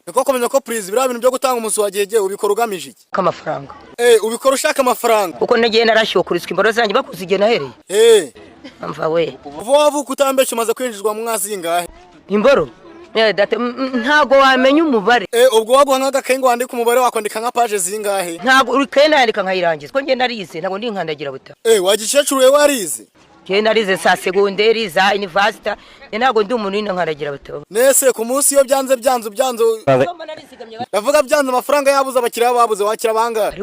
niko komenya ko please bira bintu byo gutanga umunsi wagiye ubikora ugamije iki kamafaranga ubikora ushaka amafaranga uko nagiye narashyukurizwa imboro zanjye bakuzigena hereye amva we vuba kutambesha umaze kwinjizwa mu mwazi ingahe imboro ntago wamenya umubare ubwo waguha nk'agakengo wandika umubare wakandika nka page zingahe ntago urikenda yandika nkayirangiza ko nge narize ntago ndi nkandagira buta wagicecuru we warize je narize sa segonderi za university ntago ndi umuntu ino nkandagira buta nese ku munsi yo byanze bavuga byanze amafaranga yabuze abakiriya babuze wakira bangahe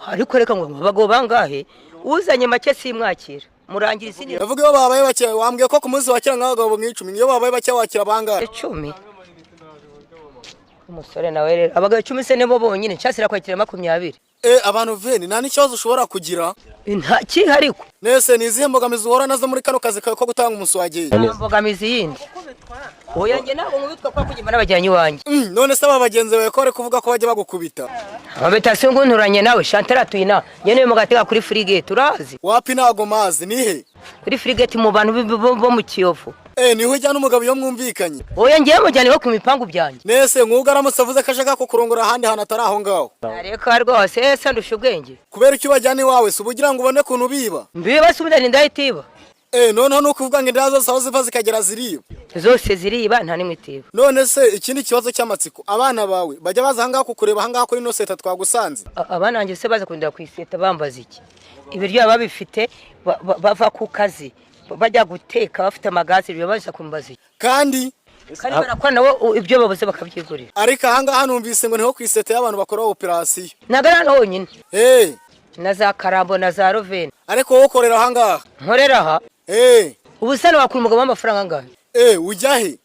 ariko reka ngo bago bangahe uzanye make simwakira murangira isini bavuga iyo babaye bake wambwiye ko ku munsi wakira nk'abagabo nk'icumi iyo babaye bake wakira bangahe 10 umusore nawe rero abagabo 10 se nebo bonyine nshyasira kwakira 20 abantu veni nta n'ikibazo ushobora kugira nta kihariko nese nizihe mbogamizi uhora nazo muri kano kazi kawe ko gutanga umunsi wagiye mbogamizi yindi oya nge nabo nkubitwa kwa kugima n'abajyanyi wanjye none se abagenzi bawe ko kuvuga ko bajye bagukubita abetasi ngunturanye nawe Chantal tuyina nyene mu gateka kuri frigate urazi wapi nago mazi nihe kuri frigate mu bantu bo mu Kiyovu niho ujya n'umugabo yo mwumvikanye oya ngiye mujyane bo ku mipangu byanjye nese mwugaramutse avuze ko ashaka kukurongora ahandi hantu atari aho ngaho areka rwose ese ndusha ubwenge kubera icyo bajyane iwawe se ubugira ngo ubone kuntu biba mbiba subira ndahitiba noneho nuko uvuga ngo inda zose aho ziva zikagera ziriba zose ziriba nta nimwe itiba none se ikindi kibazo cy'amatsiko abana bawe bajya baza hanga kukureba hanga kuri no seta twagusanze abana nanjye se baza kundira ku iseta bambaza iki ibiryo babifite bava ku kazi bajya guteka bafite amagazi byo baza kumbaza iki kandi barakora nabo ibyo babuze bakabyigurira ariko hanga hanumvise ngo niho ku iseta y'abantu bakora operation nagara honyine na za Karambo na za Roveni ariko wowe ukorera hanga nkorera aha ubusana wakura umugabo w'amafaranga ngahe ujya he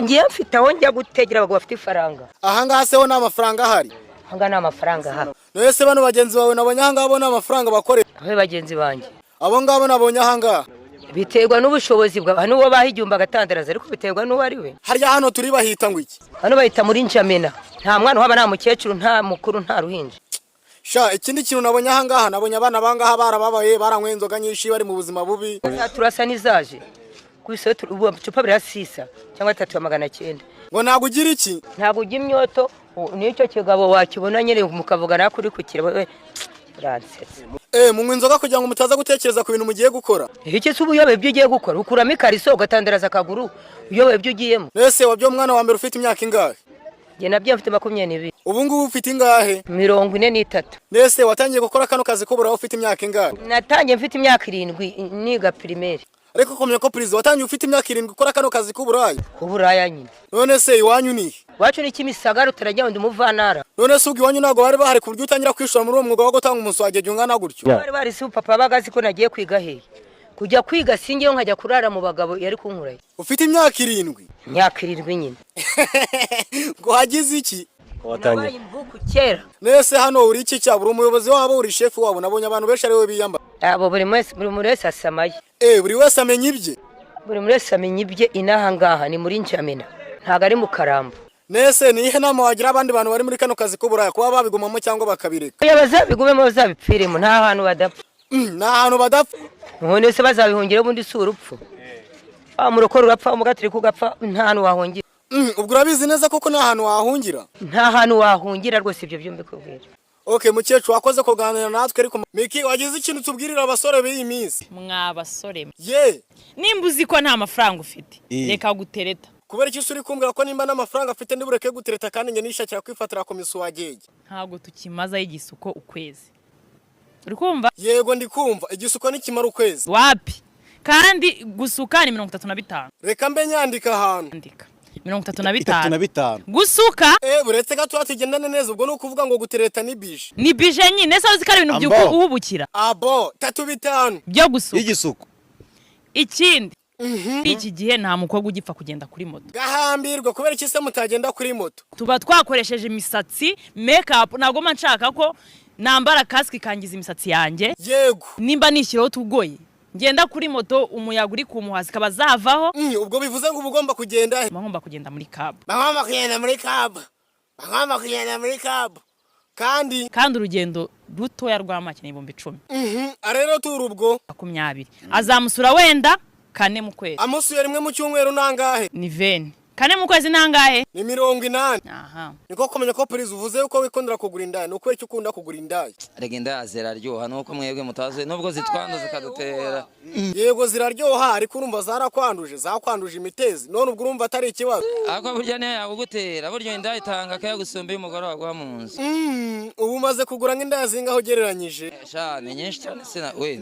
ngiye mfite aho njya gutegera abagabo bafite ifaranga ahanga seho nta mafaranga ahari hanga nta mafaranga aha none se bano bagenzi bawe nabonye hanga abo nta mafaranga bakorera aho bagenzi banjye abo ngabo nabonye hanga biterwa n'ubushobozi bwa hano uwo bahijumba gatandaraza ariko biterwa n'uwo ari we harya hano turi bahita ngo iki hano bahita muri Njamena nta mwana uhaba nta mukecuru nta mukuru nta ruhinja sha ikindi kintu nabonye ahangaha nabonye abana bangaha barababaye baranywe inzoga nyinshi bari mu buzima bubi turasa nizaje kubise cupa birasisa cyangwa 3,900 ngo ntago ugira iki ntago ujya imyoto nicyo kigabo wakibona nyine mukavugana kuri kukira Fransese munywa inzoga kugira ngo mutaza gutekereza ku bintu mugiye gukora iki se ubuyobe byo ugiye gukora ukuramo ikariso ugatandaraza akaguru uyobe byo ugiyemo nese wabyo mwana wa mbere ufite imyaka ingahe je nabyo mfite 22 ubu ngubu ufite ingahe 43 nese watangiye gukora kano kazi kubura ufite imyaka ingahe natangiye mfite imyaka 7 niga primaire ariko komye ko president watangiye ufite imyaka 7 gukora kano kazi kuburaya nyine none se iwanyu ni wacu ni kimisagara utarajya ndi muvanara none se ugiwanyu nago bari bahari ku buryo utangira kwishura muri uwo mwuga wo gutanga umunsi wageje ungana gutyo bari si papa bagazi ko nagiye kwiga he kujya kwiga singiye nkajya kurara mu bagabo yari kunkuraye ufite imyaka 7 imyaka 7 nyine ngo hagize iki watangiye imvuku kera nese hano uri iki cyabura umuyobozi wabo uri chef wabo nabonye abantu benshi ari we biyamba abo buri wese asamaye buri wese amenya ibye buri wese amenya ibye inaha ngaha ni muri Njamena ntago ari mu Karambo nese nihe nama wagira abandi bantu bari muri kano kazi kuburaya kuba babigumamo cyangwa bakabireka bazabigumemo bazabipfiremo nta hantu badapfa nta hantu badapfa none se bazabihungire bundi si urupfu murokora urapfa umugatiri kugapfa nta hantu wahungira ubwo urabizi neza koko nta hantu wahungira nta hantu wahungira rwose ibyo byombe kubwira mukecuru wakoze kuganira natwe ariko Miki wagize ikintu tubwirira abasore b'iyi minsi mwabasore nimba uzi ko nta mafaranga ufite reka gutereta kubera iki usuri kumbwira ko nimba n'amafaranga afite ndibureke gutereta kandi nge nishakira kwifatira komisiyo wagege ntago tukimaza igisuko ukwezi uri kumva yego ndi kumva igisuko nikimara ukwezi wapi kandi gusuka ni 35 reka mbe nyandika ahantu andika 35 gusuka buretse gato atugendane neza ubwo nukuvuga ngo gutereta ni bije nyine se uzikara ibintu by'uko uhubukira 35 byo gusuka igisuko ikindi iki gihe nta mukobwa ugipfa kugenda kuri moto gahambirwa kubera iki se mutagenda kuri moto tuba twakoresheje imisatsi makeup nago manshaka ko nambara kaski kangiza imisatsi yanjye yego nimba nishyiraho tugoye ngenda kuri moto umuyaga uri kumuhasi kabazavaho ubwo bivuze ngo ubugomba kugenda ngomba kugenda muri cab kandi urugendo rutoya rw'amake ni 10,000 arero turubwo 20 azamusura wenda 4 mu kwezi amusuye rimwe mu cyumweru nangahe ni 20 kane mu kwezi nangahe ni 80. aha niko kumenya ko Prince uvuze yuko wikondera kugura indaya nuko icyo ukunda kugura indaya rega indaya ziraryoha nuko mwebwe mutazi nubwo zitwanduza zikadutera yego ziraryoha ariko urumva zakwanduje imitezi none ubwo urumva atari ikibazo ako burya ne yagutera buryo indaya itanga kayagusumba y'umugore wagwa mu nzu ubu maze kugura nk'indaya zingaho gereranyije sha ni nyinshi cyane sina we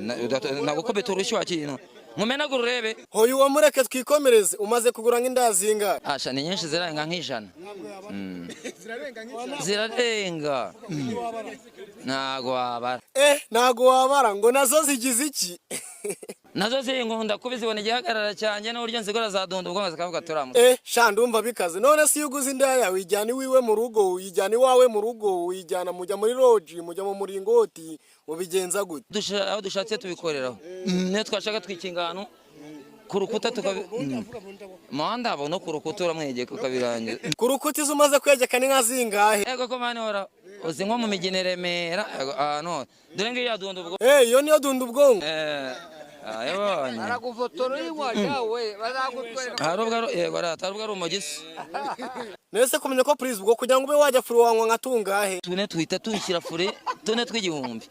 nagukobeta urushyi kintu mumenagura urebe hoyo wamureke twikomereze umaze kugura nk'indaya zingahe asha ni nyinshi zirarenga nk'ijana zirarenga ntago wabara ntago wabara ngo nazo zigize iki nazo zinkunda kubizibona igihagarara cyane n'uburyo nzigora zadunda ubwo zikavuga turamu sha ndumva bikaze none si yuguze indaya wijyana iwiwe mu rugo wijyana iwawe mu rugo wijyana mujya muri lodge mujya mu muringoti ubigenza gute aho dushatse tubikoreraho ne twashaka twikingano ku rukuta muhanda abo no ku rukuta uramwegeka ukabirangiza ku rukuta izo umaze kwegeka ni nka zingahe ego ko mani hora uzi nko mu migine Remera no dore ngiyo yadunda ubwo iyo niyo dunda ubwongo ayabonye aragufotora yawe bazagutwereka harubwo yego aratarubwo ari umugisi nese kumenya ko Prince ubwo kugira ngo ube wajya furu wanywa nka tungahe tune twita tunshyira fure tune tw'igihumbi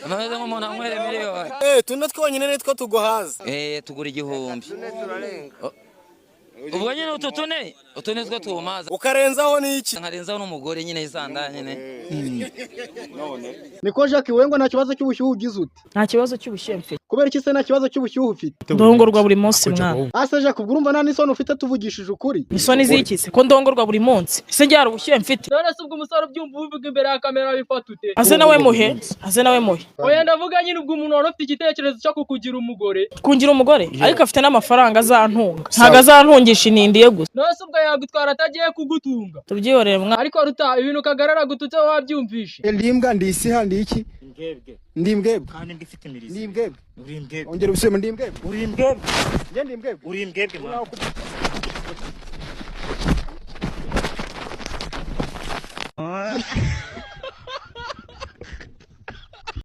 amaze nk'umuntu anywere miliyoni tune twonyine nitwo tuguhaza tugura igihumbi ubwo nyine utune two tumaza ukarenzaho n'iki nkarenzaho n'umugore nyine isanda nyine niko Jacques wengo nta kibazo cy'ubushyuhe ugize ute nta kibazo cy'ubushyuhe mfite kubera iki se nta kibazo cy'ubushyuhe ufite ndongorwa buri munsi mwana ase Jacques ubwo urumva nta n'isoni ufite tuvugishije ukuri isoni ziki se ko ndongorwa buri munsi ese njyara ubushyuhe mfite none se ubwo umusore ubyumva uvuga imbere ya kamera bifata ute ase nawe muhe oya ndavuga nyine ubwo umuntu wari ufite igitekerezo cyo kukugira umugore kungira umugore ariko afite n'amafaranga azantunga ntago azantungisha inindiye gusa none se ubwo yagutwara atagiye kugutunga tubyihorere mwana ariko ruta ibintu kagarara gututse wabyumvishe ndimbwa ndisiha ndiki ndimbwebwe kandi ngifite imirizo ndimbwebwe uri imbwebwe ongera ubusubire mu ndimbwebwe uri imbwebwe nge ndimbwebwe uri imbwebwe mwana